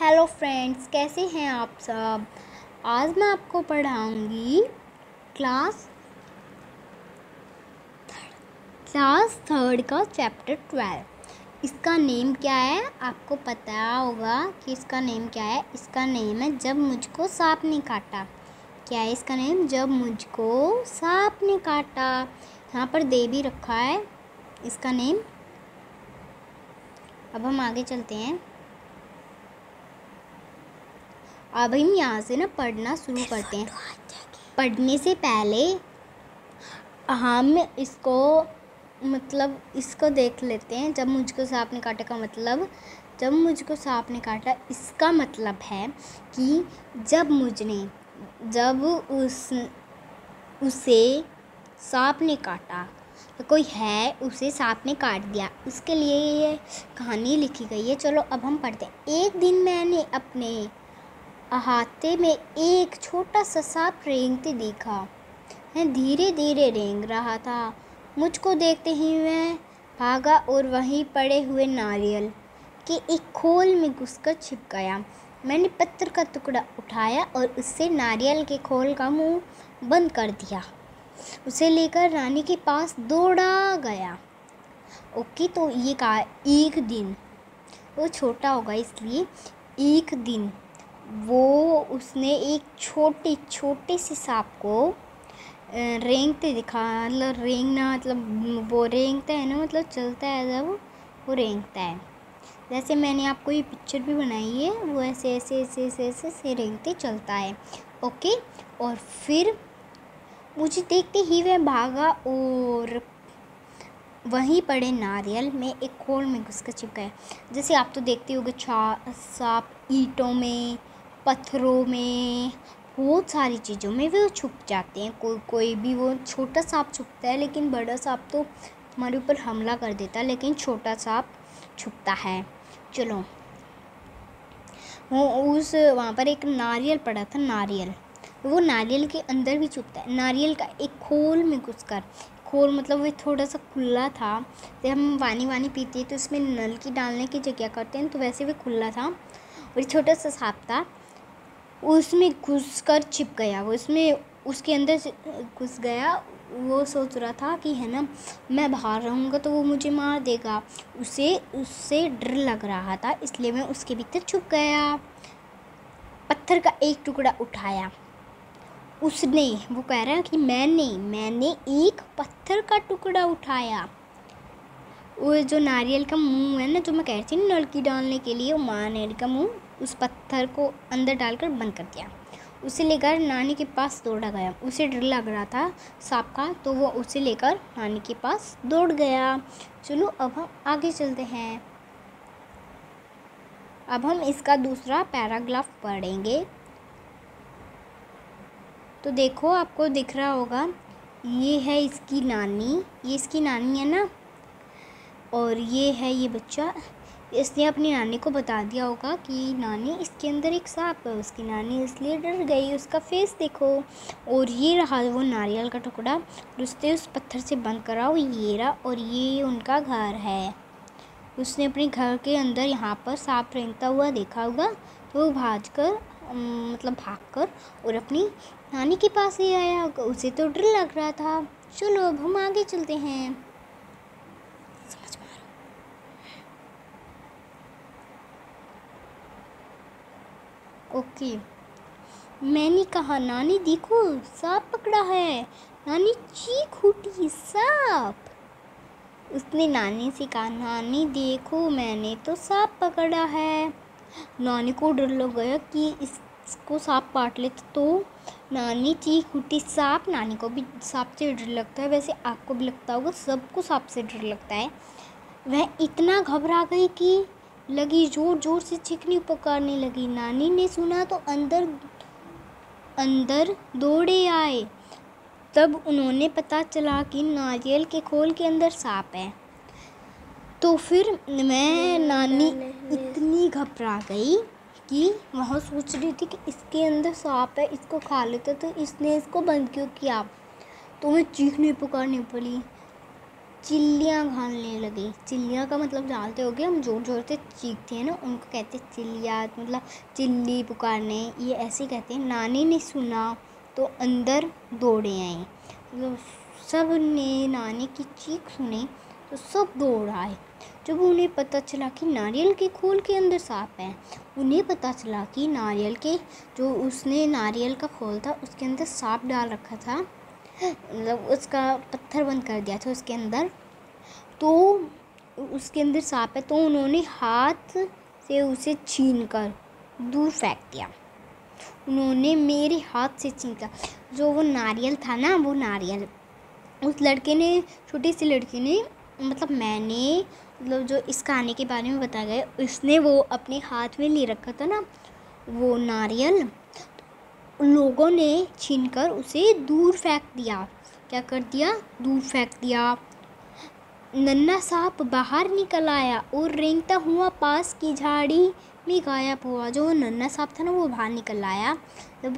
Hello friends, कैसे हैं आप सब। आज मैं आपको पढ़ाऊंगी क्लास थर्ड का चैप्टर 12। इसका नेम क्या है आपको पता होगा कि इसका नेम क्या है। इसका नेम है जब मुझको सांप ने काटा। क्या है इसका नेम? जब मुझको सांप ने काटा। यहाँ पर दे भी रखा है इसका नेम। अब हम आगे चलते हैं। अब हम यहाँ से ना पढ़ना शुरू करते हैं। पढ़ने से पहले हम इसको देख लेते हैं। जब मुझको सांप ने काटा का मतलब, जब मुझको सांप ने काटा इसका मतलब है कि जब उसे सांप ने काटा, तो कोई है उसे सांप ने काट दिया, उसके लिए ये कहानी लिखी गई है। चलो अब हम पढ़ते हैं। एक दिन मैंने अपने अहाते में एक छोटा सा सांप रेंगते देखा। मैं धीरे धीरे रेंग रहा था। मुझको देखते ही मैं भागा और वहीं पड़े हुए नारियल के एक खोल में घुसकर छिप गया। मैंने पत्थर का टुकड़ा उठाया और उससे नारियल के खोल का मुंह बंद कर दिया। उसे लेकर रानी के पास दौड़ा गया। ओके, तो ये कहा एक दिन, वो छोटा होगा इसलिए एक दिन उसने एक छोटे से सांप को रेंगते दिखा। मतलब रेंगना मतलब वो रेंगता है ना, मतलब चलता है जब वो रेंगता है। जैसे मैंने आपको ये पिक्चर भी बनाई है, वो ऐसे ऐसे ऐसे ऐसे ऐसे ऐसे रेंगते चलता है। ओके, और फिर मुझे देखते ही वह भागा और वहीं पड़े नारियल में एक खोल में घुसकर छिप गया। जैसे आप तो देखते होगे सांप ईंटों में, पत्थरों में, बहुत सारी चीज़ों में वो छुप जाते हैं। कोई भी वो छोटा सांप छुपता है, लेकिन बड़ा सांप तो हमारे ऊपर हमला कर देता है, लेकिन छोटा सांप छुपता है। चलो, वहाँ पर एक नारियल पड़ा था। नारियल, वो नारियल के अंदर भी छुपता है। नारियल का एक खोल में घुसकर, खोल मतलब वो थोड़ा सा खुला था। जब हम पानी पीते हैं तो उसमें नल की डालने की जगह करते हैं, तो वैसे भी खुला था और छोटा सा सांप था। उसमें घुसकर छिप गया। वो उसके अंदर घुस गया। वो सोच रहा था कि है ना, मैं बाहर रहूँगा तो वो मुझे मार देगा। उससे डर लग रहा था, इसलिए मैं उसके भीतर छुप गया। पत्थर का एक टुकड़ा उठाया। वो कह रहा है कि मैंने एक पत्थर का टुकड़ा उठाया। वो जो नारियल का मुंह है ना, जो मैं कह रही थी नलकी डालने के लिए, वो नारियल का मुंह उस पत्थर को अंदर डालकर बंद कर दिया। उसे लेकर नानी के पास दौड़ा गया। उसे डर लग रहा था सांप का, तो वो उसे लेकर नानी के पास दौड़ गया। चलो अब हम आगे चलते हैं। अब हम इसका दूसरा पैराग्राफ पढ़ेंगे। तो देखो, आपको दिख रहा होगा, ये है इसकी नानी, ये इसकी नानी है ना, और ये है ये बच्चा। इसने अपनी नानी को बता दिया होगा कि नानी, इसके अंदर एक सांप है। उसकी नानी इसलिए डर गई। उसका फेस देखो। और ये रहा वो नारियल का टुकड़ा, उसने उस पत्थर से बंद करा। वो ये रहा, और ये उनका घर है। उसने अपने घर के अंदर यहाँ पर सांप रेंगता हुआ देखा होगा, तो वो भागकर और अपनी नानी के पास ही आया होगा। उसे तो डर लग रहा था। चलो अब हम आगे चलते हैं। समझ में आ रहा? ओके, मैंने कहा, नानी देखो सांप पकड़ा है। नानी चीख उठी, सांप। उसने नानी से कहा, नानी देखो मैंने तो सांप पकड़ा है। नानी को डर लग गया कि इसको सांप काट ले तो नानी चीख उठी, सांप। नानी को भी सांप से डर लगता है, वैसे आपको भी लगता होगा, सबको सांप से डर लगता है। वह इतना घबरा गई कि लगी जोर जोर से चीखने पुकारने लगी। नानी ने सुना तो अंदर दौड़े आए। तब उन्होंने पता चला कि नारियल के खोल के अंदर सांप है। तो फिर नानी इतनी घबरा गई कि वहाँ सोच रही थी कि इसके अंदर सांप है, इसको खा लेते, तो इसने इसको बंद क्यों किया। तो मैं चीखने पुकारने पड़ी, चिल्लियाँ घालने लगे। चिल्लियाँ का मतलब जानते होगे, हम जोर जोर से चीखते हैं ना, उनको कहते हैं चिल्लियाँ, मतलब चिल्ली पुकारने, ये ऐसे कहते हैं। नानी ने सुना तो अंदर दौड़े आए। मतलब सब ने नानी की चीख सुनी तो सब दौड़ आए। जब उन्हें पता चला कि नारियल के खोल के अंदर सांप है, उन्हें पता चला कि नारियल के जो उसने नारियल का खोल था उसके अंदर सांप डाल रखा था, मतलब उसका पत्थर बंद कर दिया था उसके अंदर, तो उसके अंदर सांप है। तो उन्होंने हाथ से उसे छीनकर दूर फेंक दिया। उन्होंने मेरे हाथ से छीना जो वो नारियल था ना, वो नारियल उस लड़के ने, छोटी सी लड़की ने, मतलब मैंने, मतलब जो इस कहानी के बारे में बताया गया, उसने वो अपने हाथ में ले रखा था ना वो नारियल, लोगों ने छीनकर उसे दूर फेंक दिया। क्या कर दिया? दूर फेंक दिया। नन्हा सांप बाहर निकल आया और रेंगता हुआ पास की झाड़ी में गायब हुआ। जो नन्हा सांप था ना वो बाहर निकल आया, जब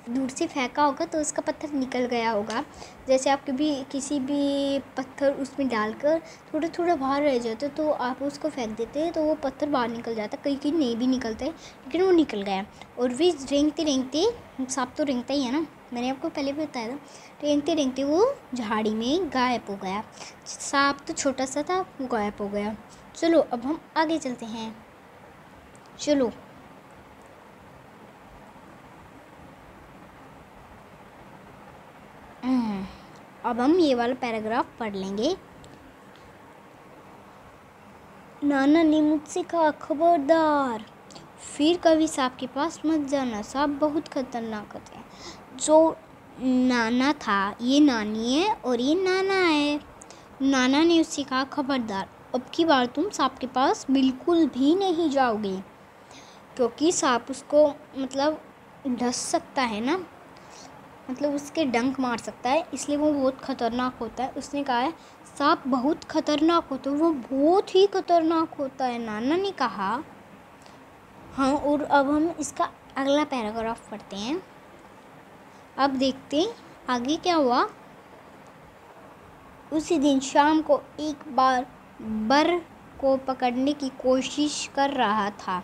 दूर से फेंका होगा तो उसका पत्थर निकल गया होगा। जैसे आप कभी किसी भी पत्थर उसमें डालकर थोड़ा थोड़ा बाहर रह जाते तो आप उसको फेंक देते तो वो पत्थर बाहर निकल जाता, कहीं कहीं नहीं भी निकलते, लेकिन वो निकल गया। और वे रेंगते रेंगते, सांप तो रेंगता ही है ना, मैंने आपको पहले भी बताया था, रेंगते रेंगते वो झाड़ी में गायब हो गया। सांप तो छोटा सा था, वो गायब हो गया। चलो अब हम आगे चलते हैं। चलो अब हम ये वाला पैराग्राफ पढ़ लेंगे। नाना ने मुझसे कहा, खबरदार फिर कभी सांप के पास मत जाना, सांप बहुत खतरनाक होते हैं। जो नाना था, ये नानी है और ये नाना है। नाना ने उससे कहा, खबरदार अब की बार तुम सांप के पास बिल्कुल भी नहीं जाओगे, क्योंकि सांप उसको मतलब डस सकता है ना, मतलब उसके डंक मार सकता है, इसलिए वो बहुत ख़तरनाक होता है। उसने कहा है सांप बहुत ख़तरनाक होता है, वो बहुत ही ख़तरनाक होता है, नाना ने कहा। हाँ, और अब हम इसका अगला पैराग्राफ पढ़ते हैं। अब देखते हैं आगे क्या हुआ। उसी दिन शाम को एक बार बर को पकड़ने की कोशिश कर रहा था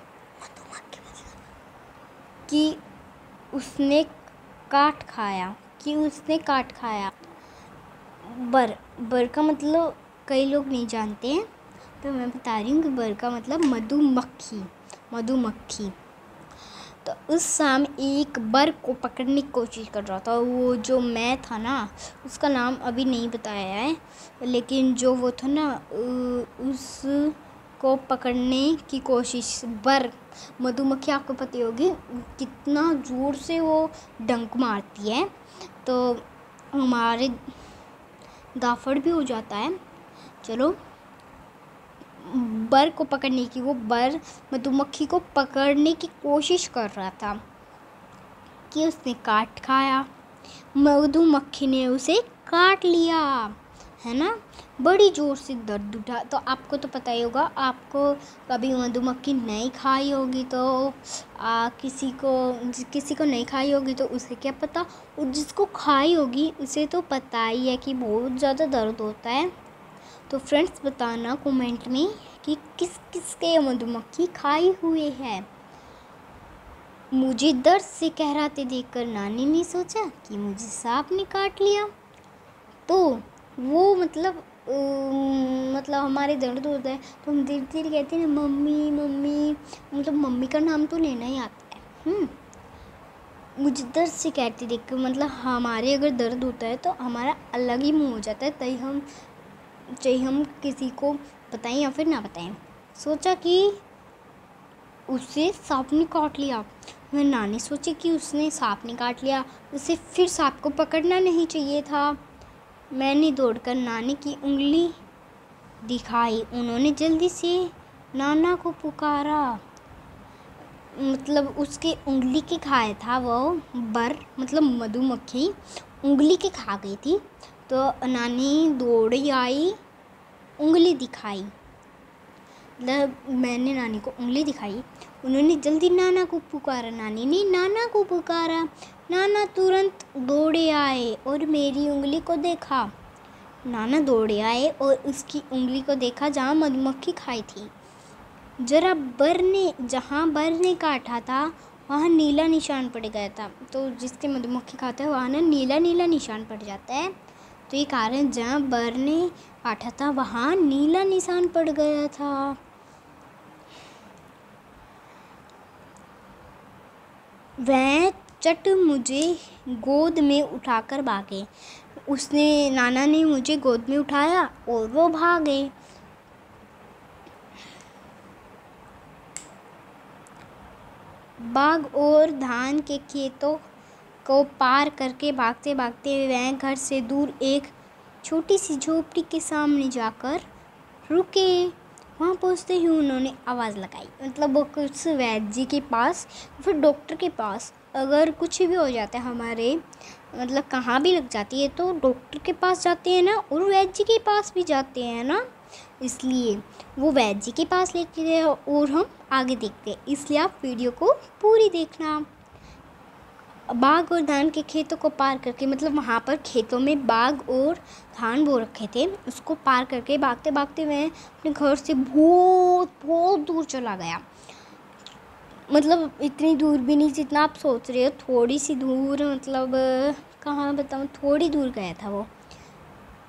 कि उसने काट खाया। बर का मतलब कई लोग नहीं जानते हैं, तो मैं बता रही हूँ कि बर का मतलब मधुमक्खी। तो उस शाम एक बर को पकड़ने की कोशिश कर रहा था। वो जो मैं था ना, उसका नाम अभी नहीं बताया है, लेकिन जो वो था ना, उसको पकड़ने की कोशिश, बर मधुमक्खी आपको पता होगी कितना ज़ोर से वो डंक मारती है, तो हमारे दाफड़ भी हो जाता है। चलो, बर को पकड़ने की, वो बर मधुमक्खी को पकड़ने की कोशिश कर रहा था कि उसने काट खाया। मधुमक्खी ने उसे काट लिया, है ना। बड़ी ज़ोर से दर्द उठा। तो आपको तो पता ही होगा, आपको कभी मधुमक्खी नहीं खाई होगी तो किसी को नहीं खाई होगी तो उसे क्या पता, और जिसको खाई होगी उसे तो पता ही है कि बहुत ज़्यादा दर्द होता है। तो फ्रेंड्स बताना कमेंट में कि किस किस के मधुमक्खी खाई हुए है। मुझे दर्द से कहराते देखकर नानी ने सोचा कि मुझे सांप ने काट लिया। तो वो मतलब हमारे दर्द होता है तो हम धीरे धीरे कहते हैं मम्मी मम्मी, मतलब मम्मी का नाम तो लेना ही आता है। मुझे दर्द से कहते देखकर, मतलब हमारे अगर दर्द होता है तो हमारा अलग ही मुँह हो जाता है, चाहे हम किसी को बताएं या फिर ना बताएं। सोचा कि उसे सांप ने काट लिया। मैं नानी सोची कि उसने सांप ने काट लिया, उसे फिर सांप को पकड़ना नहीं चाहिए था। मैंने दौड़कर नानी की उंगली दिखाई। उन्होंने जल्दी से नाना को पुकारा। मतलब उसके उंगली के खाया था वो बर, मतलब मधुमक्खी उंगली के खा गई थी। तो नानी दौड़ी आई, उंगली दिखाई, मतलब मैंने नानी को उंगली दिखाई। उन्होंने जल्दी नाना को पुकारा। नानी ने नाना को पुकारा। नाना तुरंत दौड़े आए और मेरी उंगली को देखा। नाना दौड़े आए और उसकी उंगली को देखा जहाँ मधुमक्खी खाई थी। जहाँ बर ने काटा था वहाँ नीला निशान पड़ गया था। तो जिसके मधुमक्खी खाता है वहाँ ना नीला नीला निशान पड़ जाता है। तो ये कारण जहाँ बर ने काटा था वहाँ नीला निशान पड़ गया था। वह चट मुझे गोद में उठाकर भागे। नाना ने मुझे गोद में उठाया और वो भागे। बाग और धान के खेतों को पार करके भागते भागते वह घर से दूर एक छोटी सी झोपड़ी के सामने जाकर रुके। वहाँ पहुँचते ही उन्होंने आवाज़ लगाई। मतलब वो कुछ वैद्य जी के पास, फिर डॉक्टर के पास अगर कुछ भी हो जाता है हमारे, मतलब कहाँ भी लग जाती है तो डॉक्टर के पास जाते हैं ना, और वैद्य जी के पास भी जाते हैं ना, इसलिए वो वैद्य जी के पास लेके गए। और हम आगे देखते हैं, इसलिए आप वीडियो को पूरी देखना। बाग और धान के खेतों को पार करके, मतलब वहाँ पर खेतों में बाग और धान बो रखे थे, उसको पार करके भागते भागते मैं अपने घर से बहुत बहुत दूर चला गया। मतलब इतनी दूर भी नहीं जितना आप सोच रहे हो, थोड़ी सी दूर, मतलब कहाँ बताऊँ, थोड़ी दूर गया था वो।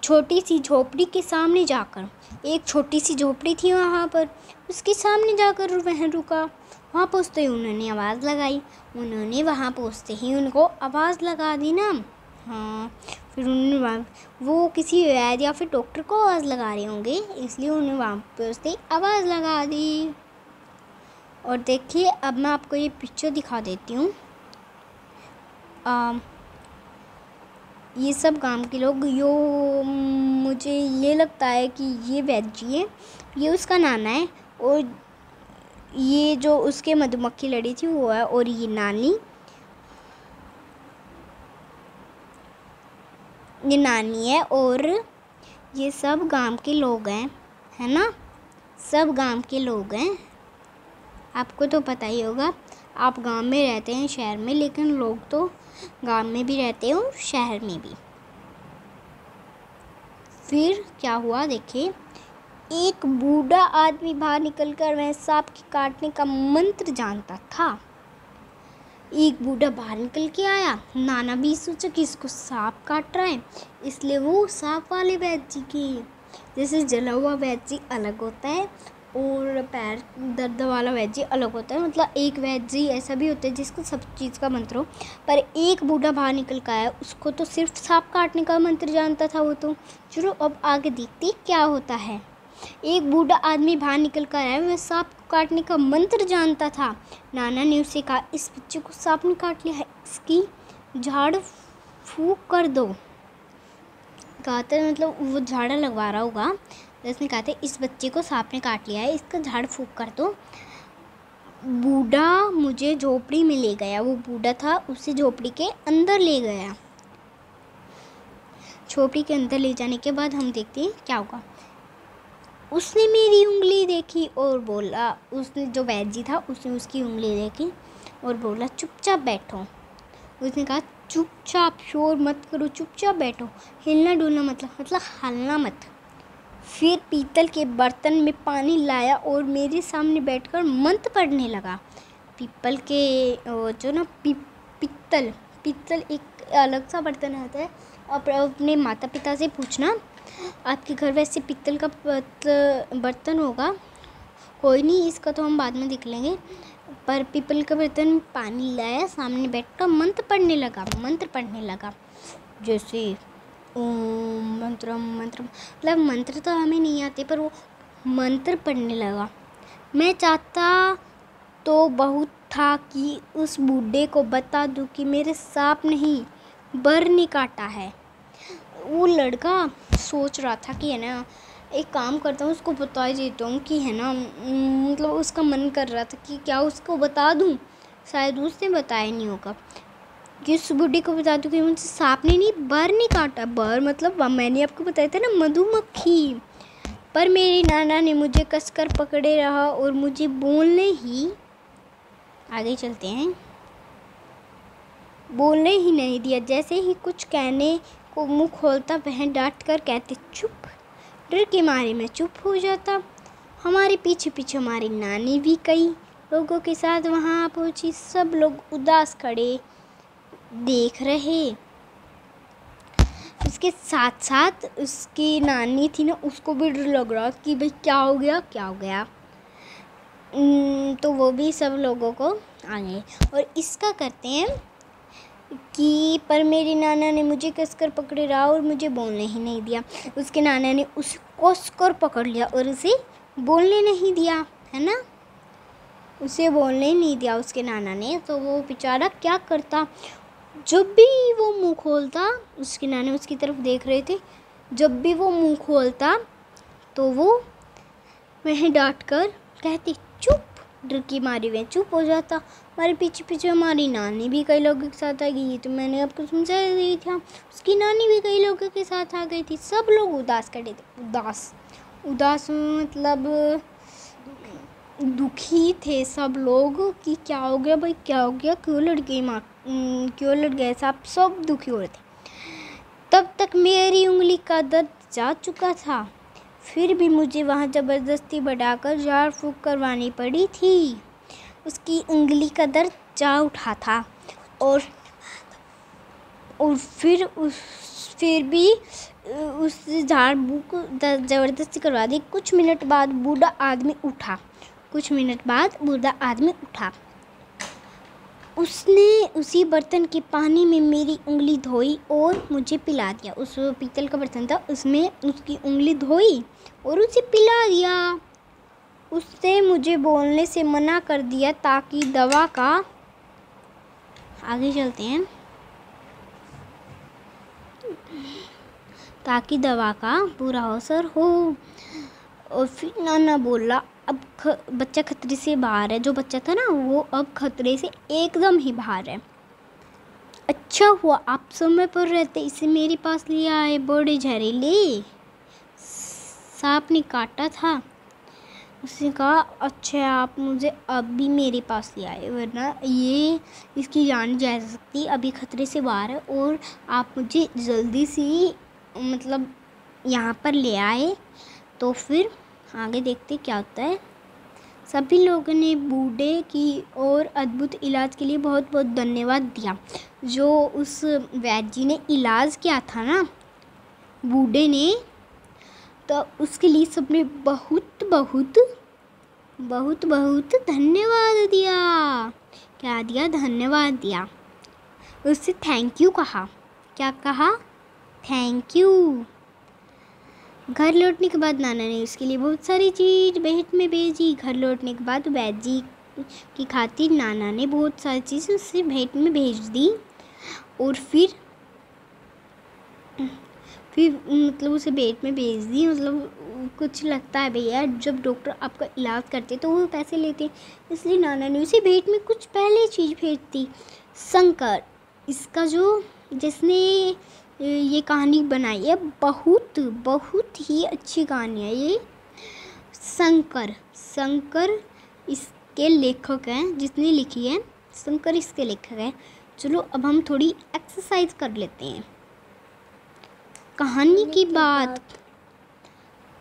छोटी सी झोपड़ी के सामने जाकर, एक छोटी सी झोपड़ी थी वहाँ पर, उसके सामने जाकर वह रुका। वहाँ पहुँचते ही उन्होंने आवाज़ लगाई। वहाँ पहुँचते ही उनको आवाज़ लगा दी ना। हाँ, फिर उन्होंने वो किसी वैद्य या फिर डॉक्टर को आवाज़ लगा रहे होंगे, इसलिए उन्होंने वहाँ पहुँचते ही आवाज़ लगा दी। और देखिए अब मैं आपको ये पिक्चर दिखा देती हूँ। ये सब गांव के लोग, मुझे ये लगता है कि ये वैद्य जी है, ये उसका नाना है, और ये जो उसके मधुमक्खी लड़ी थी वो है, और ये नानी है, और ये सब गांव के लोग हैं, है ना, सब गांव के लोग हैं। आपको तो पता ही होगा, आप गांव में रहते हैं शहर में, लेकिन लोग तो गांव में भी रहते हैं और शहर में भी। फिर क्या हुआ देखिए, एक बूढ़ा आदमी बाहर निकलकर वह सांप के काटने का मंत्र जानता था। एक बूढ़ा बाहर निकल के आया। नाना भी सोचा कि इसको सांप काट रहा है, इसलिए वो सांप वाले वैद्य जी के, जैसे जला हुआ वैद्य जी अलग होता है और पैर दर्द वाला वैद्य जी अलग होता है। मतलब एक वैद्य जी ऐसा भी होता है जिसको सब चीज़ का मंत्र हो, पर एक बूढ़ा बाहर निकल कर आया, उसको तो सिर्फ सांप काटने का मंत्र जानता था वो तो। चलो अब आगे देखते क्या होता है। एक बूढ़ा आदमी बाहर निकल कर आया, वह सांप को काटने का मंत्र जानता था। नाना ने उसे कहा, इस बच्चे को सांप ने काट लिया है, इसकी झाड़ फूंक कर दो। कहते मतलब वो झाड़ा लगवा रहा होगा, उसने कहा था इस बच्चे को सांप ने काट लिया है, इसका झाड़ फूंक कर दो। बूढ़ा मुझे झोपड़ी में ले गया। वो बूढ़ा था, उसे झोपड़ी के अंदर ले गया। झोपड़ी के अंदर ले जाने के बाद हम देखते हैं क्या होगा। उसने मेरी उंगली देखी और बोला, उसने जो वैद्य जी था उसने उसकी उंगली देखी और बोला चुपचाप बैठो। उसने कहा चुपचाप, शोर मत करो, चुपचाप बैठो, हिलना डुलना मतलब हलना मत। फिर पीतल के बर्तन में पानी लाया और मेरे सामने बैठकर मंत्र पढ़ने लगा। पीपल के जो ना पीतल एक अलग सा बर्तन आता है। आप अपने माता पिता से पूछना, आपके घर वैसे पीतल का बर्तन होगा, कोई नहीं, इसका तो हम बाद में देख लेंगे। पर पीपल का बर्तन पानी लाया, सामने बैठकर मंत्र पढ़ने लगा। जैसे ओम मंत्र मतलब मंत्र तो हमें नहीं आते, पर वो मंत्र पढ़ने लगा। मैं चाहता तो बहुत था कि उस बूढ़े को बता दूं कि मेरे सांप नहीं बर ने काटा है। वो लड़का सोच रहा था कि है ना, एक काम करता हूँ, उसको बता ही देता हूँ कि है ना, मतलब उसका मन कर रहा था कि क्या उसको बता दूँ, शायद उसने बताया नहीं होगा कि उस बूढ़े को बता दूँ कि मुझे सांप ने नहीं बर ने काटा। बर मतलब मैंने आपको बताया था ना, मधुमक्खी। पर मेरे नाना ने मुझे कसकर पकड़े रहा और मुझे बोलने ही, आगे चलते हैं, बोलने ही नहीं दिया। जैसे ही कुछ कहने को मुंह खोलता वह डांट कर कहती चुप। डर के मारे मैं चुप हो जाता। हमारे पीछे पीछे हमारी नानी भी कई लोगों के साथ वहाँ पहुँची। सब लोग उदास खड़े देख रहे। उसके साथ साथ उसकी नानी थी ना, उसको भी डर लग रहा कि भाई क्या हो गया क्या हो गया। तो वो भी सब लोगों को आ गए और इसका करते हैं कि पर मेरी नाना ने मुझे कसकर पकड़े रहा और मुझे बोलने ही नहीं दिया। उसके नाना ने उसे कसकर पकड़ लिया और उसे बोलने नहीं दिया, है ना, उसे बोलने ही नहीं दिया उसके नाना ने। तो वो बेचारा क्या करता, जब भी वो मुंह खोलता, उसके नाना उसकी तरफ देख रहे थे, जब भी वो मुंह खोलता तो वो वह डांट कर कहती चुप। डर की मारी वह चुप हो जाता। हमारे पीछे पीछे हमारी नानी भी कई लोगों के साथ आ गई। तो मैंने आपको समझा दी था, उसकी नानी भी कई लोगों के साथ आ गई थी। सब लोग उदास खड़े थे। उदास मतलब दुखी थे सब लोग कि क्या हो गया भाई, क्या हो गया, क्यों लड़ गए सब दुखी हो रहे थे। तब तक मेरी उंगली का दर्द जा चुका था, फिर भी मुझे वहाँ ज़बरदस्ती बढ़ाकर झाड़ फूँक करवानी पड़ी थी। उसकी उंगली का दर्द जा उठा था और फिर भी उस झाड़ फूँक ज़बरदस्ती करवा दी। कुछ मिनट बाद बूढ़ा आदमी उठा। उसने उसी बर्तन के पानी में मेरी उंगली धोई और मुझे पिला दिया। उस पीतल का बर्तन था, उसमें उसकी उंगली धोई और उसे पिला दिया। उसने मुझे बोलने से मना कर दिया ताकि दवा का आगे चलते हैं ताकि दवा का पूरा असर हो। और फिर नाना बोला अब बच्चा खतरे से बाहर है। जो बच्चा था ना वो अब खतरे से एकदम ही बाहर है। अच्छा हुआ आप समय पर रहते, इसे मेरे पास ले आए। बड़े जहरीले सांप ने काटा था। उसने कहा अच्छा आप मुझे अब भी मेरे पास ले आए, वरना ये इसकी जान जा सकती। अभी खतरे से बाहर है और आप मुझे जल्दी से मतलब यहाँ पर ले आए। तो फिर आगे देखते क्या होता है। सभी लोगों ने बूढ़े की और अद्भुत इलाज के लिए बहुत बहुत धन्यवाद दिया। जो उस वैद्य जी ने इलाज किया था ना बूढ़े ने, तो उसके लिए सबने बहुत बहुत बहुत बहुत धन्यवाद दिया। क्या दिया? धन्यवाद दिया। उससे थैंक यू कहा। क्या कहा? Thank you. घर लौटने के बाद नाना ने उसके लिए बहुत सारी चीज़ भेंट में भेजी। घर लौटने के बाद वैद्य जी की खातिर नाना ने बहुत सारी चीज़ उससे भेंट में भेज दी। और फिर मतलब उसे भेंट में भेज दी। मतलब कुछ लगता है भैया जब डॉक्टर आपका इलाज करते तो वो पैसे लेते, इसलिए नाना ने उसे भेंट में कुछ पहले चीज़ भेज दी। शंकर, इसका जो जिसने ये कहानी बनाई है बहुत बहुत ही अच्छी कहानी है ये। शंकर इसके लेखक हैं, जिसने लिखी है शंकर इसके लेखक हैं। चलो अब हम थोड़ी एक्सरसाइज कर लेते हैं। कहानी की बात।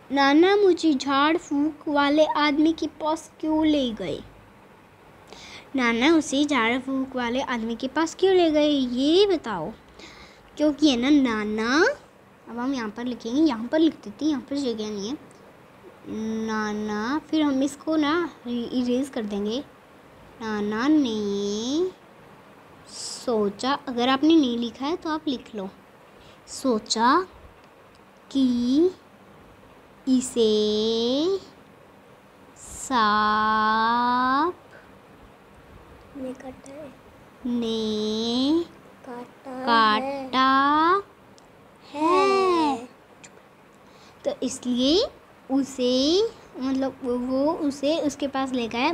नाना मुझे झाड़ फूक वाले आदमी के पास क्यों ले गए? नाना उसे झाड़ फूक वाले आदमी के पास क्यों ले गए ये बताओ। क्योंकि है ना नाना, अब हम यहाँ पर लिखेंगे, यहाँ पर लिख देते हैं, यहाँ पर जगह नहीं है। नाना, फिर हम इसको ना इरेज कर देंगे। नाना ने सोचा, अगर आपने नहीं लिखा है तो आप लिख लो। सोचा कि इसे सांप ने काटा है। तो इसलिए उसे मतलब वो उसे उसके पास ले गया।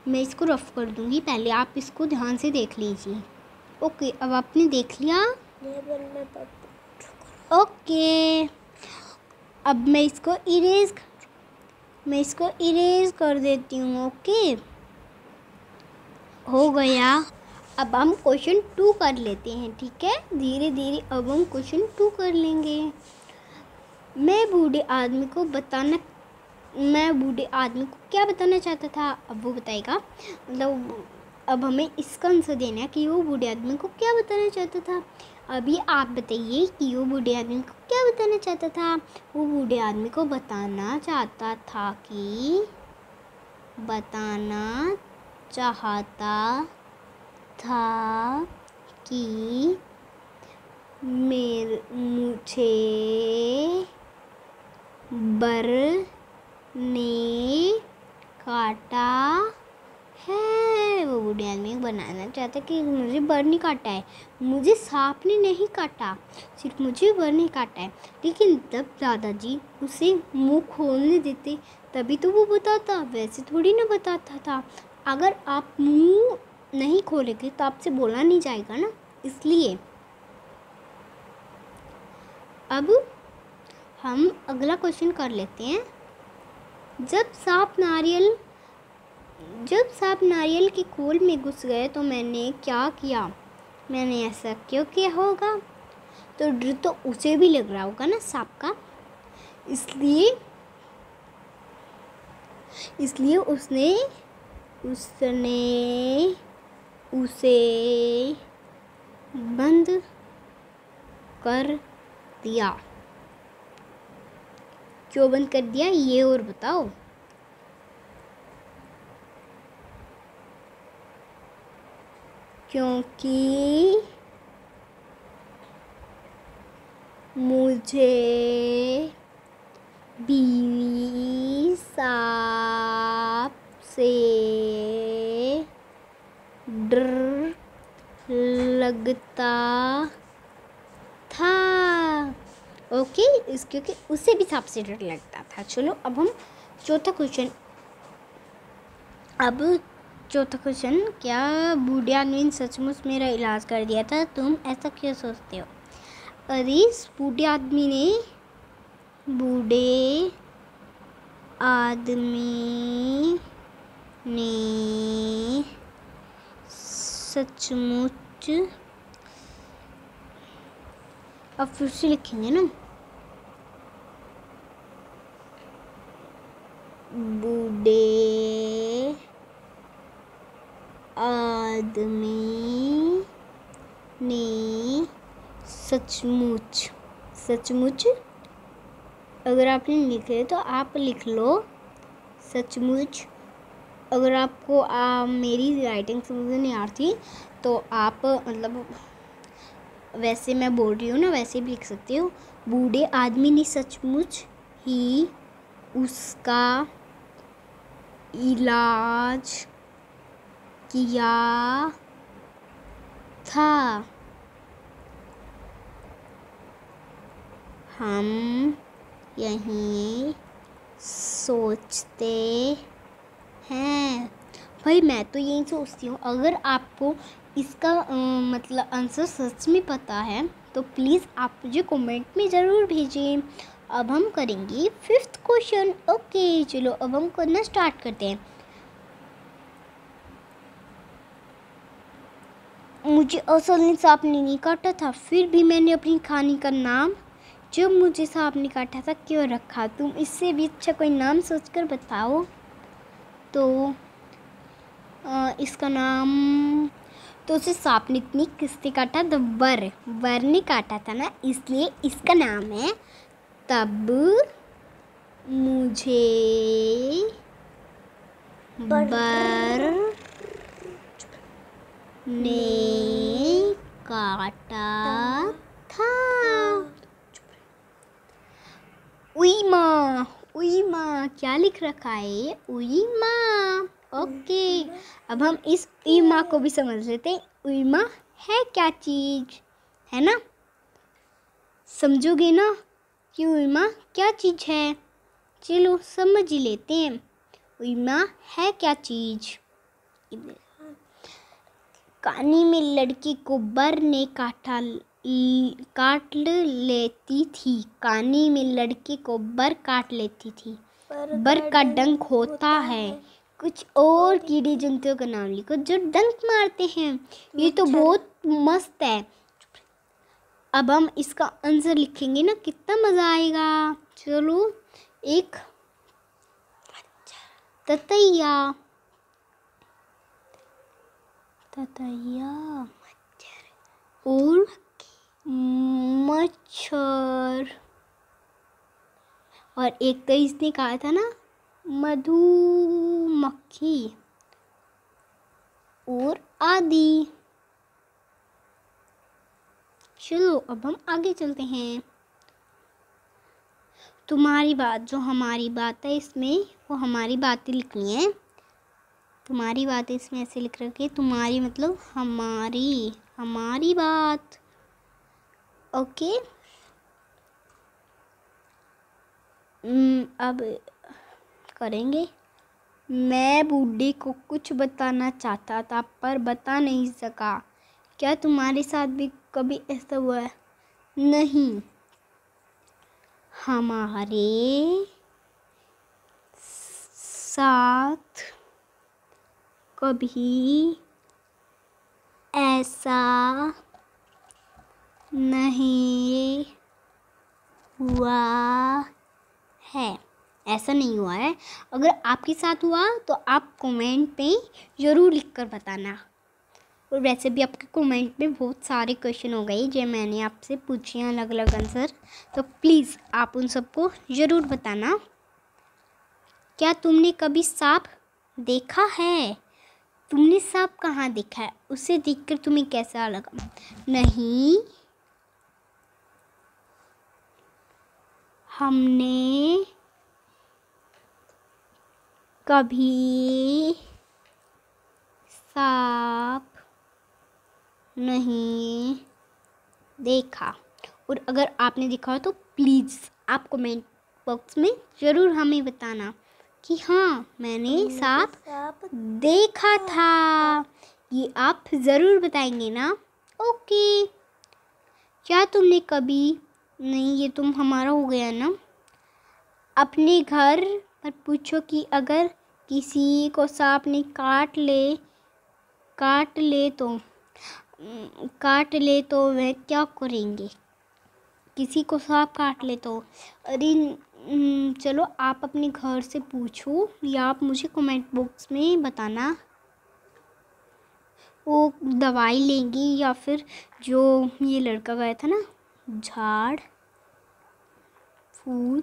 मैं इसको रफ कर दूंगी, पहले आप इसको ध्यान से देख लीजिए। ओके, अब आपने देख लिया। ओके, अब मैं इसको इरेज कर देती हूँ। ओके, हो गया। अब हम क्वेश्चन 2 कर लेते हैं, ठीक है। धीरे धीरे अब हम क्वेश्चन 2 कर लेंगे। मैं बूढ़े आदमी को क्या बताना चाहता था, अब वो बताएगा। मतलब अब हमें इसका आंसर देना है कि वो बूढ़े आदमी को क्या बताना चाहता था। अभी आप बताइए कि वो बूढ़े आदमी को क्या बताना चाहता था। वो बूढ़े आदमी को बताना चाहता था कि मुझे बर ने काटा है। वो बूढ़े आदमी को बनाना चाहता कि मुझे बर ने काटा है, मुझे सांप ने नहीं काटा, सिर्फ मुझे बर ने काटा है। लेकिन तब दादाजी उसे मुंह खोलने देते, तभी तो वो बताता, वैसे थोड़ी ना बताता था। अगर आप मुंह नहीं खोलेंगे तो आपसे बोला नहीं जाएगा ना, इसलिए। अब हम अगला क्वेश्चन कर लेते हैं। जब सांप नारियल के खोल में घुस गए तो मैंने क्या किया, मैंने ऐसा क्यों किया होगा। तो डर तो उसे भी लग रहा होगा ना सांप का, इसलिए उसने उसे बंद कर दिया। क्यों बंद कर दिया ये और बताओ। क्योंकि मुझे भी सांप से डर लगता था। ओके, क्योंकि उसे भी सांप से डर लगता था। चलो अब हम चौथा क्वेश्चन, क्या बूढ़े आदमी ने सचमुच मेरा इलाज कर दिया था, तुम ऐसा क्यों सोचते हो। अरे बूढ़े आदमी ने सचमुच, अब फिर से लिखेंगे ना, बूढ़े आदमी ने सचमुच अगर आपने लिखे तो आप लिख लो सचमुच। अगर आपको मेरी राइटिंग समझ नहीं आती तो आप मतलब वैसे मैं बोल रही हूँ ना, वैसे भी लिख सकती हूँ। बूढ़े आदमी ने सचमुच ही उसका इलाज किया था। हम यही सोचते हैं। भाई मैं तो यही सोचती हूँ। अगर आपको इसका मतलब आंसर सच में पता है तो प्लीज़ आप मुझे कमेंट में ज़रूर भेजें। अब हम करेंगे 5th क्वेश्चन। ओके चलो अब हम करना स्टार्ट करते हैं। मुझे असल में सांप ने नहीं काटा था, फिर भी मैंने अपनी कहानी का नाम जब मुझे सांप ने काटा था क्यों रखा। तुम इससे भी अच्छा कोई नाम सोचकर बताओ। तो इसका नाम तो उसे सांप ने इतनी किसने काटा, तो बर ने काटा था ना, इसलिए इसका नाम है तब मुझे बर ने काटा था। उई माँ क्या लिख रखा है, उई माँ। ओके अब हम इस उई माँ को भी समझ लेते हैं। उई माँ है क्या चीज, है ना, समझोगे ना कि उई माँ क्या चीज है। चलो समझ लेते हैं उई माँ है क्या चीज। कहानी में लड़की को बर ने काट लेती थी। कहानी में लड़की को बर काट लेती थी। बर का डंक होता है, कुछ और कीड़े जंतुओं का नाम लिखो जो डंक मारते हैं। ये तो बहुत मस्त है। अब हम इसका आंसर लिखेंगे ना, कितना मज़ा आएगा। चलो, एक ततैया, और मच्छर, और एक तो इसने कहा था ना मधुमक्खी, और आदि। चलो अब हम आगे चलते हैं। तुम्हारी बात, जो हमारी बात है इसमें वो हमारी बातें लिखनी है। तुम्हारी बात इसमें ऐसे लिख रखी है, तुम्हारी मतलब हमारी बात। ओके। अब करेंगे। मैं बूढ़ी को कुछ बताना चाहता था पर बता नहीं सका। क्या तुम्हारे साथ भी कभी ऐसा हुआ है? नहीं, हमारे साथ कभी ऐसा नहीं हुआ है। ऐसा नहीं हुआ है। अगर आपके साथ हुआ तो आप कमेंट पे ज़रूर लिखकर बताना। और वैसे भी आपके कमेंट में बहुत सारे क्वेश्चन हो गए जो मैंने आपसे पूछे हैं, अलग अलग आंसर, तो प्लीज़ आप उन सबको ज़रूर बताना। क्या तुमने कभी सांप देखा है? तुमने सांप कहाँ देखा है? उसे देखकर तुम्हें कैसा लगा? नहीं, हमने कभी सांप नहीं देखा। और अगर आपने देखा हो तो प्लीज़ आप कमेंट बॉक्स में ज़रूर हमें बताना कि हाँ, मैंने सांप देखा था। ये आप ज़रूर बताएंगे ना? ओके। क्या तुमने कभी, नहीं ये तुम हमारा हो गया ना, अपने घर पर पूछो कि अगर किसी को सांप ने काट ले तो वह क्या करेंगे? किसी को सांप काट ले तो, अरे चलो आप अपने घर से पूछो या आप मुझे कमेंट बॉक्स में बताना। वो दवाई लेंगी या फिर जो ये लड़का गया था ना झाड़ फूल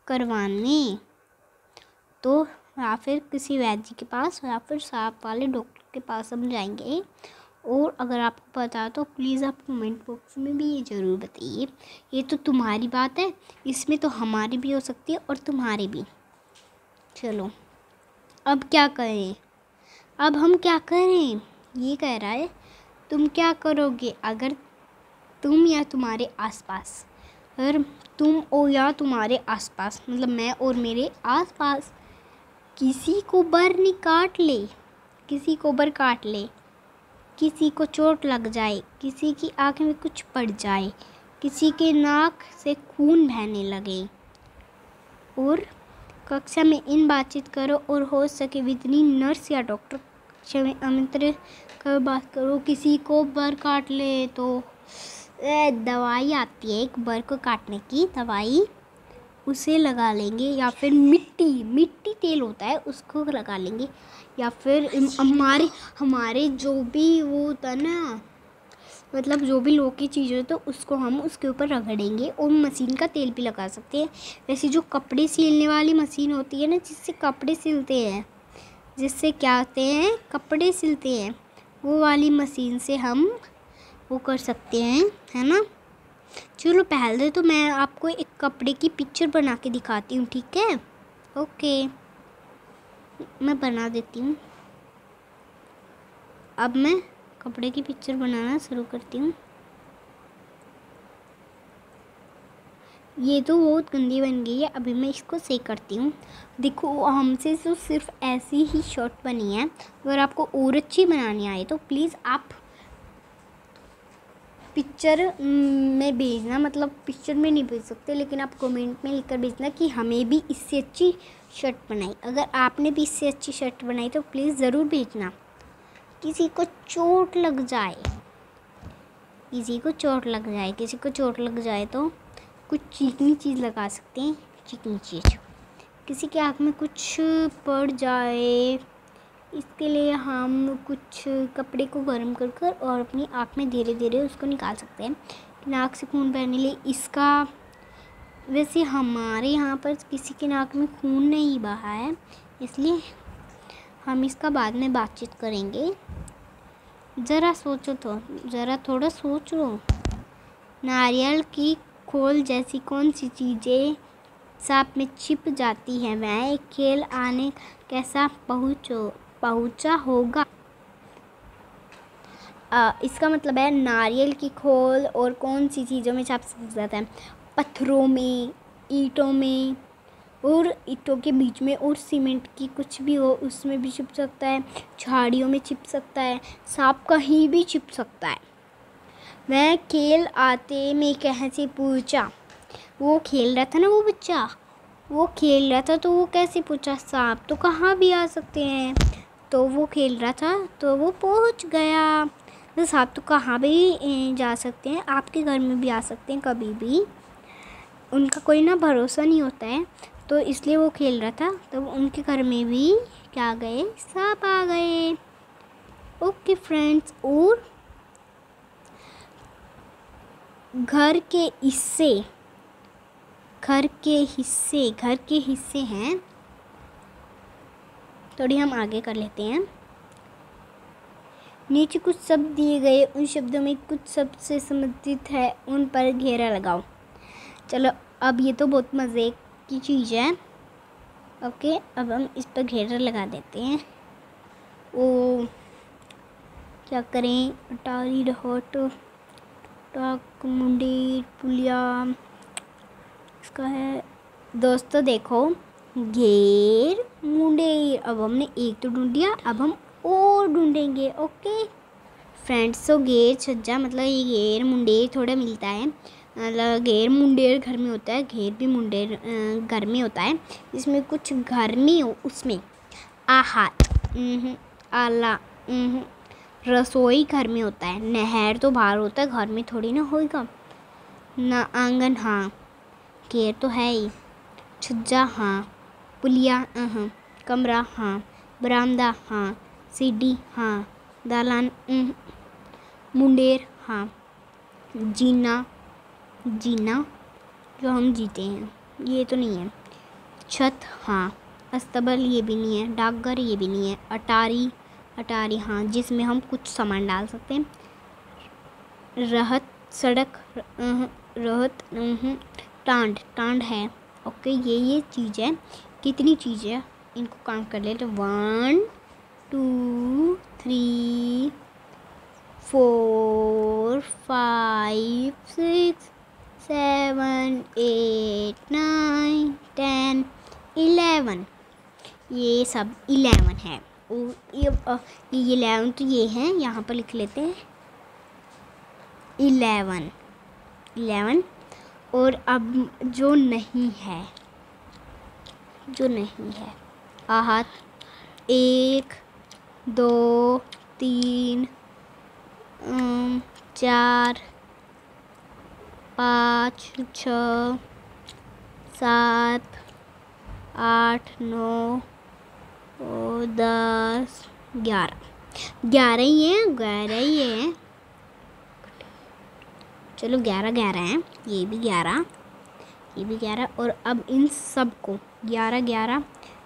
करवाने, तो या फिर किसी वैद्य के पास या फिर सांप वाले डॉक्टर के पास हम जाएंगे। और अगर आपको पता है तो प्लीज़ आप कमेंट बॉक्स में भी ये ज़रूर बताइए। ये तो तुम्हारी बात है, इसमें तो हमारी भी हो सकती है और तुम्हारी भी। चलो अब क्या करें? अब हम क्या करें? ये कह रहा है तुम क्या करोगे अगर तुम या तुम्हारे आसपास, अगर तुम और या तुम्हारे आसपास मतलब मैं और मेरे आसपास किसी को बर्नी काट ले, किसी को बर काट ले, किसी को चोट लग जाए, किसी की आँख में कुछ पड़ जाए, किसी के नाक से खून बहने लगे, और कक्षा में इन बातचीत करो और हो सके जितनी नर्स या डॉक्टर कक्षा में आमंत्रित कर बात करो। किसी को बर काट ले तो दवाई आती है एक बर को काटने की दवाई, उसे लगा लेंगे, या फिर मिट्टी तेल होता है उसको लगा लेंगे, या फिर हमारे जो भी वो होता ना, मतलब जो भी लोग की चीज़ हो तो उसको हम उसके ऊपर रगड़ेंगे। और मशीन का तेल भी लगा सकते हैं। वैसे जो कपड़े सिलने वाली मशीन होती है ना, जिससे कपड़े सिलते हैं, जिससे क्या होते हैं कपड़े सिलते हैं, वो वाली मशीन से हम वो कर सकते हैं, है ना। चलो पहले तो मैं आपको एक कपड़े की पिक्चर बना के दिखाती हूँ, ठीक है? ओके, मैं बना देती हूँ। अब मैं कपड़े की पिक्चर बनाना शुरू करती हूँ। ये तो बहुत गंदी बन गई है, अभी मैं इसको सही करती हूँ। देखो हमसे तो सिर्फ ऐसी ही शर्ट बनी है। अगर आपको और अच्छी बनानी आए तो प्लीज़ आप पिक्चर में भेजना, मतलब पिक्चर में नहीं भेज सकते लेकिन आप कमेंट में लिखकर भेजना कि हमें भी इससे अच्छी शर्ट बनाई। अगर आपने भी इससे अच्छी शर्ट बनाई तो प्लीज़ ज़रूर भेजना। किसी को चोट लग जाए, किसी को चोट लग जाए तो कुछ चिकनी चीज़ लगा सकते हैं, चिकनी चीज़। किसी के आँख में कुछ पड़ जाए, इसके लिए हम कुछ कपड़े को गर्म कर कर और अपनी आँख में धीरे धीरे उसको निकाल सकते हैं। नाक से खून बहने लिए इसका, वैसे हमारे यहाँ पर किसी के नाक में खून नहीं बहा है, इसलिए हम इसका बाद में बातचीत करेंगे। ज़रा सोचो तो, ज़रा थोड़ा सोच लो। नारियल की खोल जैसी कौन सी चीज़ें सांप में छिप जाती हैं? वह खेल आने कैसा पहुँचा होगा? इसका मतलब है नारियल की खोल और कौन सी चीज़ों में छिप जाता है? पत्थरों में, ईंटों में, और ईंटों के बीच में, और सीमेंट की कुछ भी हो उसमें भी छिप सकता है, झाड़ियों में छिप सकता है, सांप कहीं भी छिप सकता है। वह खेल आते में कैसे पूछा? वो खेल रहा था ना, वो बच्चा, वो खेल रहा था तो वो कैसे पूछा? सांप तो कहाँ भी आ सकते हैं, तो वो खेल रहा था तो वो पहुँच गया। तो सांप तो कहाँ भी जा सकते हैं, आपके घर में भी आ सकते हैं कभी भी, उनका कोई ना भरोसा नहीं होता है। तो इसलिए वो खेल रहा था, तो उनके घर में भी क्या गए? सांप आ गए। ओके फ्रेंड्स, और घर के हिस्से हैं, थोड़ी हम आगे कर लेते हैं। नीचे कुछ शब्द दिए गए, उन शब्दों में कुछ शब्द से संबंधित है, उन पर घेरा लगाओ। चलो, अब ये तो बहुत मज़े की चीज़ है। ओके, अब हम इस पर घेरा लगा देते हैं। ओ क्या करें? अटारी, रहोट, टाक, मुंडी, पुलिया, इसका है दोस्तों, देखो, घेर, मुंडेर। अब हमने एक तो ढूंढ दिया, अब हम और ढूंढेंगे। ओके फ्रेंड्स, तो घेर, छज्जा, मतलब ये घेर मुंडेर थोड़ा मिलता है, मतलब घेर मुंडेर घर में होता है, घेर भी मुंडेर घर में होता है। इसमें कुछ घर में हो, उसमें आहत, आला, रसोई घर में होता है, नहर तो बाहर होता है, घर में थोड़ी ना होगा ना। आंगन, हाँ, घेर तो है ही। छज्जा, हाँ। पुलिया, कमरा, हाँ। बरामदा, हाँ। सीढ़ी, हाँ। दालान, मुंडेर, हाँ। जीना जो हम जीते हैं, ये तो नहीं है। छत, हाँ। अस्तबल, ये भी नहीं है। डाकघर, ये भी नहीं है। अटारी, हाँ, जिसमें हम कुछ सामान डाल सकते हैं। रहत, सड़क, रहत, टांड है। ओके, ये चीज़ है। कितनी चीज़ें, इनको काउंट कर ले तो 1 2 3 4 5 6 7 8 9 10 11, ये सब 11 है। और ये 11 तो ये हैं, यहाँ पर लिख लेते हैं 11। और अब जो नहीं है, आहत, 1 2 3 4 5 6 7 8 9 10 11 ही है। चलो 11 हैं, ये भी 11, और अब इन सब को 11,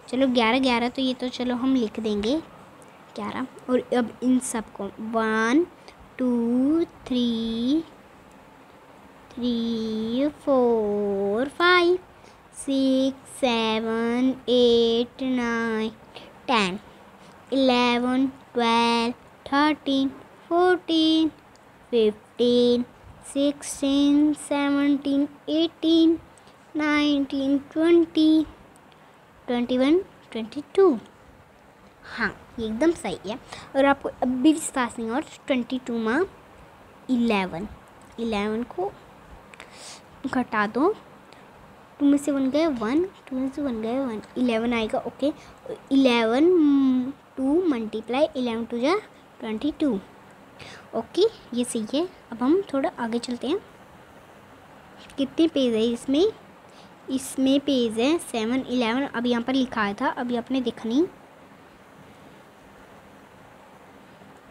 चलो 11 तो ये तो चलो हम लिख देंगे 11, और अब इन सब को 1 2 3 4 5 6 7 8 9 10 11 12 13 14 15 16 17 18 19 20 21 22। हाँ, ये एकदम सही है। और आपको अब भी विश्वास नहीं, और 22 में 11 को घटा दो, 2 में से 1 गया 1, 2 में से 1 गया 1, 11 आएगा। ओके 11 2 मल्टीप्लाई 11 2 जा 22। ओके ये सही है। अब हम थोड़ा आगे चलते हैं। कितने पेज है इसमें? इसमें पेज है 7 11। अब यहाँ पर लिखा था, अभी आपने देखा नहीं।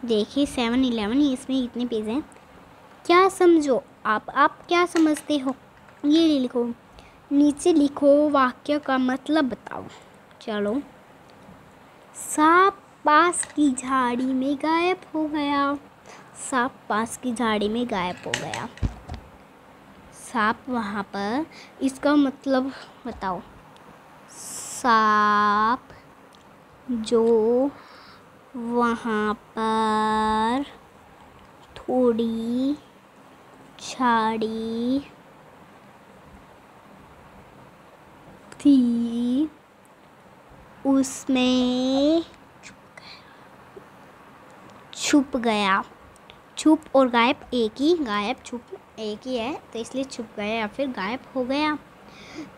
देखिए 7 11 इसमें इतने पेज हैं। क्या समझो आप क्या समझते हो ये लिखो, नीचे लिखो वाक्य का मतलब बताओ। चलो, सांप पास की झाड़ी में गायब हो गया। सांप पास की झाड़ी में गायब हो गया। सांप वहाँ पर, इसका मतलब बताओ। सांप जो वहाँ पर थोड़ी झाड़ी थी उसमें छुप गया। छुप और गायब एक ही, गायब छुप एक ही है, तो इसलिए छुप गया या फिर गायब हो गया।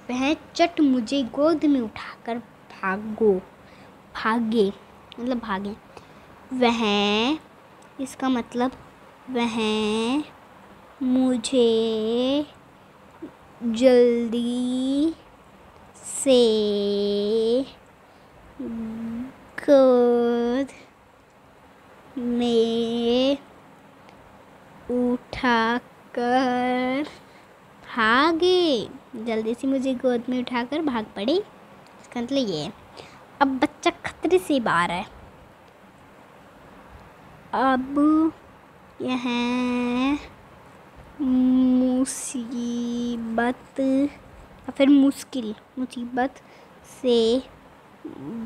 वह चट मुझे गोद में उठाकर भागे मतलब भागे। वह, इसका मतलब वह मुझे जल्दी से गोद में उठाकर भागे। जल्दी से मुझे गोद में उठाकर भाग पड़े, इसका मतलब ये है। अब बच्चा खतरे से बाहर है। अब यह मुसीबत या फिर मुसीबत से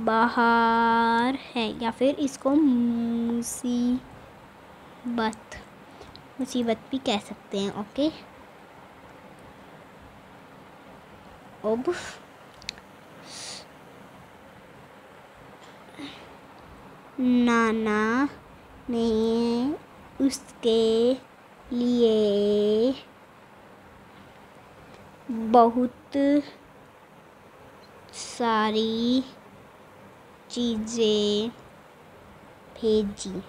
बाहर है, या फिर इसको मुसीबत भी कह सकते हैं। ओके अब नाना ने उसके लिए बहुत सारी चीज़ें भेजी।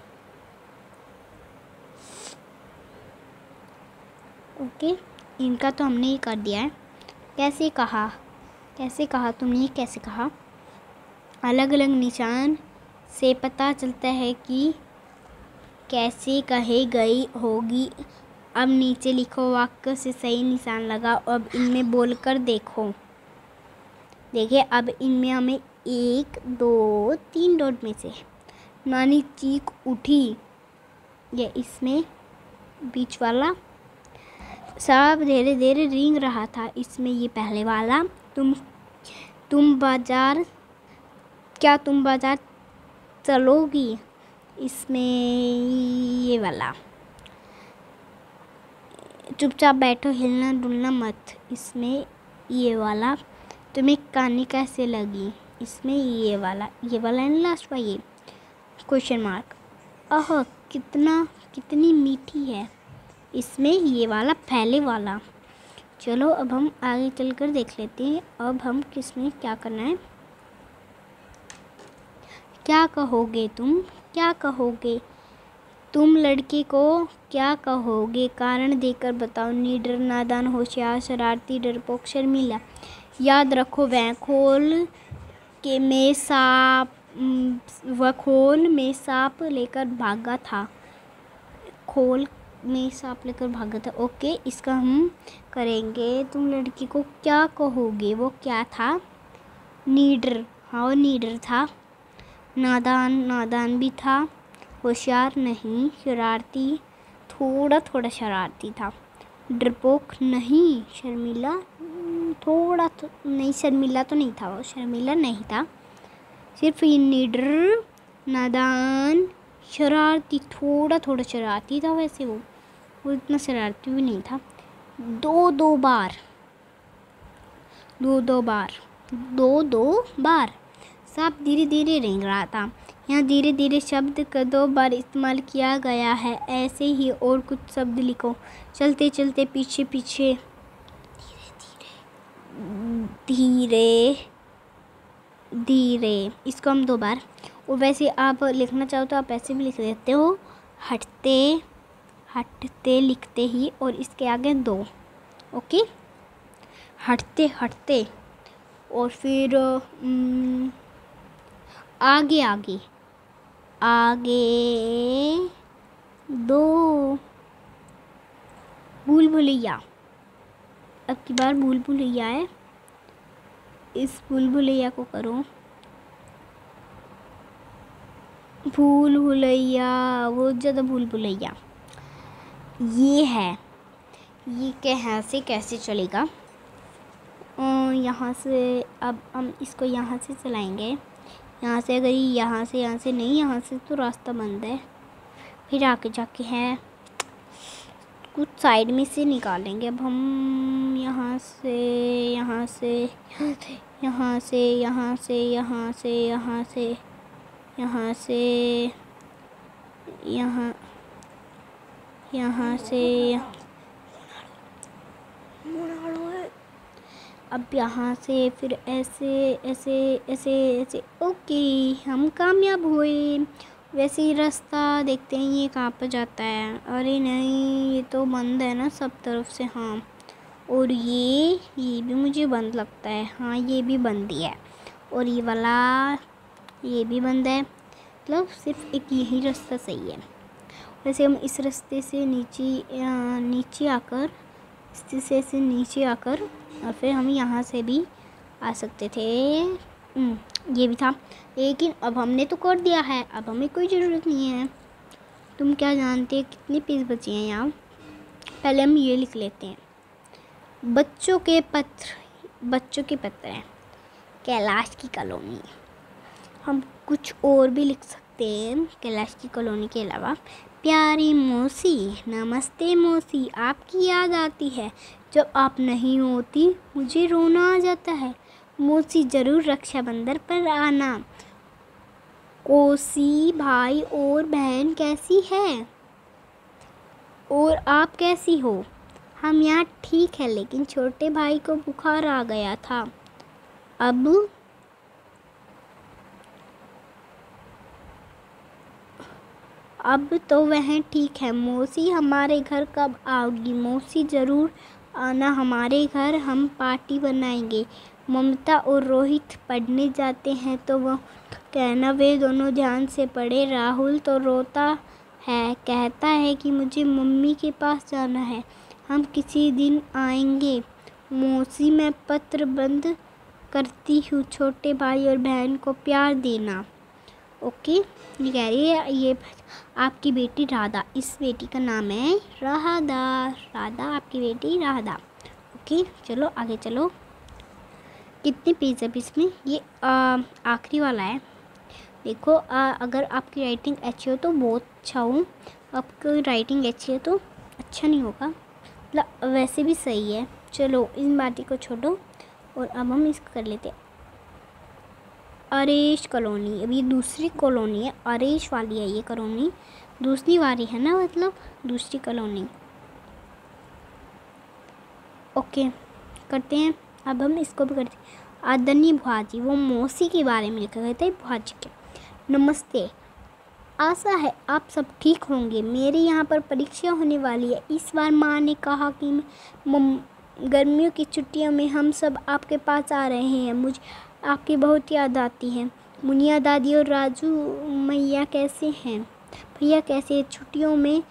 ओके इनका तो हमने ही कर दिया है। कैसे कहा तुमने, ये कैसे कहा? अलग अलग निशान से पता चलता है कि कैसे कहे गई होगी। अब नीचे लिखो वाक्य से सही निशान लगाओ। अब इनमें बोलकर देखो। देखिए अब इनमें हमें 1 2 3 डॉट में से नानी चीख उठी, ये इसमें बीच वाला। सब धीरे धीरे रेंग रहा था, इसमें ये पहले वाला। तुम बाजार चलोगी, इसमें ये वाला। चुपचाप बैठो, हिलना डुलना मत, इसमें ये वाला। तुम्हें कहानी कैसे लगी, इसमें ये वाला है लास्ट वाला, ये क्वेश्चन मार्क। आह कितनी मीठी है, इसमें ये वाला पहले वाला। चलो अब हम आगे चलकर देख लेते हैं। अब हम किसमें क्या करना है। क्या कहोगे तुम लड़के को क्या कहोगे, कारण देकर बताओ। निडर, नादान, होशियार, शरारती, डरपोक, शर्मीला। याद रखो वह खोल में सांप लेकर भागा था। ओके इसका हम करेंगे। तुम लड़की को क्या कहोगे, वो क्या था? नीडर, हाँ वो नीडर था। नादान भी था। होशियार नहीं, शरारती, थोड़ा शरारती था। डरपोक नहीं, शर्मीला नहीं, शर्मीला तो नहीं था, वो शर्मीला नहीं था। सिर्फ ये नीडर, नादान, शरारती, थोड़ा शरारती था। वैसे वो इतना शरारती भी नहीं था। दो बार सांप धीरे धीरे रेंग रहा था। यहाँ धीरे धीरे शब्द का 2 बार इस्तेमाल किया गया है। ऐसे ही और कुछ शब्द लिखो। चलते पीछे धीरे धीरे, इसको हम 2 बार। और वैसे आप लिखना चाहो तो आप ऐसे भी लिख देते हो, हटते हटते लिखते ही और इसके आगे 2। ओके, हटते हटते और फिर आगे आगे आगे 2, भूल भुलैया। अब की बार भूल भुलैया है, इस भूल भुलैया को करो, भूल भुलैया, वो ज़्यादा भूल भुलैया ये है। ये कैसे चलेगा? यहाँ से अब हम इसको यहाँ से चलाएंगे, यहाँ से, अगर यहाँ से नहीं, यहाँ से तो रास्ता बंद है, फिर आके जाके है, कुछ साइड में से निकालेंगे। अब हम यहाँ से यहाँ से यहाँ से यहाँ से यहाँ से यहाँ से यहाँ से यहाँ यहाँ से, अब यहाँ से फिर ऐसे ऐसे ऐसे ऐसे। ओके, हम कामयाब हुए। वैसे ही रास्ता देखते हैं ये कहाँ पर जाता है। अरे नहीं, ये तो बंद है ना सब तरफ से। हाँ, और ये भी मुझे बंद लगता है। हाँ, ये भी बंद ही है, और ये वाला ये भी बंद है। मतलब सिर्फ एक यही रास्ता सही है। वैसे हम इस रास्ते से नीचे आकर, इससे नीचे आकर, और फिर हम यहाँ से भी आ सकते थे। ये भी था, लेकिन अब हमने तो कर दिया है, अब हमें कोई ज़रूरत नहीं है। तुम क्या जानते हैं कितने पेज बचे हैं यहाँ? पहले हम ये लिख लेते हैं, बच्चों के पत्र हैं, कैलाश की कॉलोनी। हम कुछ और भी लिख सकते हैं कैलाश की कॉलोनी के अलावा। प्यारी मौसी, नमस्ते मौसी, आपकी याद आती है, जब आप नहीं होती मुझे रोना आ जाता है। मौसी ज़रूर रक्षाबंधन पर आना। कोसी भाई और बहन कैसी है, और आप कैसी हो? हम यहाँ ठीक है, लेकिन छोटे भाई को बुखार आ गया था। अब तो वह ठीक है। मौसी हमारे घर कब आओगी? मौसी ज़रूर आना हमारे घर, हम पार्टी बनाएंगे। ममता और रोहित पढ़ने जाते हैं तो वह कहना वे दोनों ध्यान से पढ़े। राहुल तो रोता है, कहता है कि मुझे मम्मी के पास जाना है। हम किसी दिन आएंगे। मौसी मैं पत्र बंद करती हूँ, छोटे भाई और बहन को प्यार देना। ओके, ये कह रही है ये आपकी बेटी राधा, इस बेटी का नाम है राधा, आपकी बेटी राधा। ओके, चलो आगे चलो। कितने पेज है इसमें? ये आखिरी वाला है। देखो, अगर आपकी राइटिंग अच्छी हो तो बहुत अच्छा हो, आपकी राइटिंग अच्छी है तो अच्छा नहीं होगा, मतलब वैसे भी सही है। चलो इन बातें को छोड़ो और अब हम इसको कर लेते हैं। अरेश कॉलोनी, अब ये दूसरी कॉलोनी है, अरेश वाली है ये कॉलोनी, दूसरी वाली है ना, मतलब दूसरी कॉलोनी। ओके, करते हैं। अब हम इसको भी करते हैं। आदरणीय बुआजी, वो मौसी के बारे में लिखा गया था, बुआजी के। नमस्ते, आशा है आप सब ठीक होंगे। मेरे यहाँ पर परीक्षा होने वाली है। इस बार माँ ने कहा कि गर्मियों की छुट्टियों में हम सब आपके पास आ रहे हैं। मुझे आपकी बहुत याद आती है। मुनिया दादी और राजू मैया कैसे हैं? भैया कैसे हैं? छुट्टियों में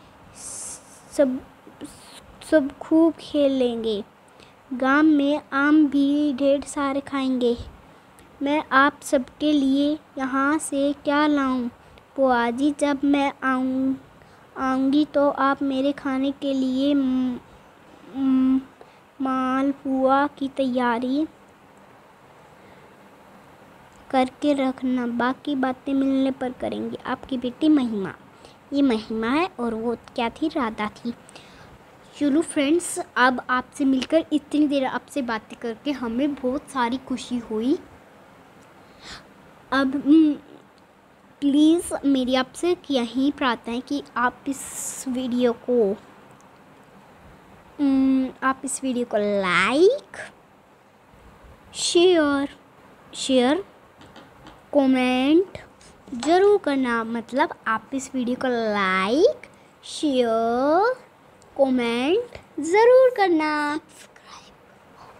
सब खूब खेलेंगे। गांव में आम भी ढेर सारे खाएंगे। मैं आप सबके लिए यहाँ से क्या लाऊं? बुआजी, जब मैं आऊँगी तो आप मेरे खाने के लिए मालपुआ की तैयारी करके रखना, बाकी बातें मिलने पर करेंगे। आपकी बेटी महिमा। ये महिमा है और वो क्या थी? राधा थी। चलो फ्रेंड्स, अब आपसे मिलकर इतनी देर आपसे बातें करके हमें बहुत सारी खुशी हुई। अब प्लीज़ मेरी आपसे यही प्रार्थना है कि आप इस वीडियो को लाइक शेयर शेयर कमेंट ज़रूर करना, मतलब आप इस वीडियो को लाइक शेयर कमेंट ज़रूर करना।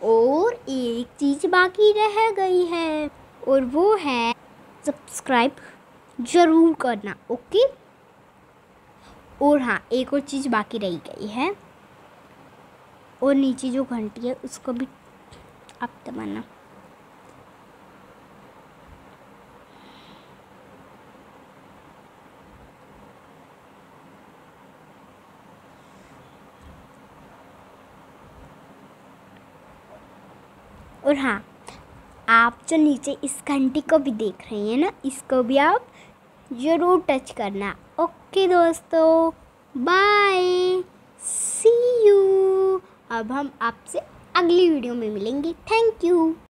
और एक चीज़ बाकी रह गई है और वो है सब्सक्राइब ज़रूर करना, ओके। और हाँ, एक और चीज़ बाकी रह गई है, और नीचे जो घंटी है उसको भी आप दबाना। और हाँ, आप जो नीचे इस घंटी को भी देख रही हैं ना, इसको भी आप ज़रूर टच करना। ओके दोस्तों, बाय, सी यू। अब हम आपसे अगली वीडियो में मिलेंगे। Thank you.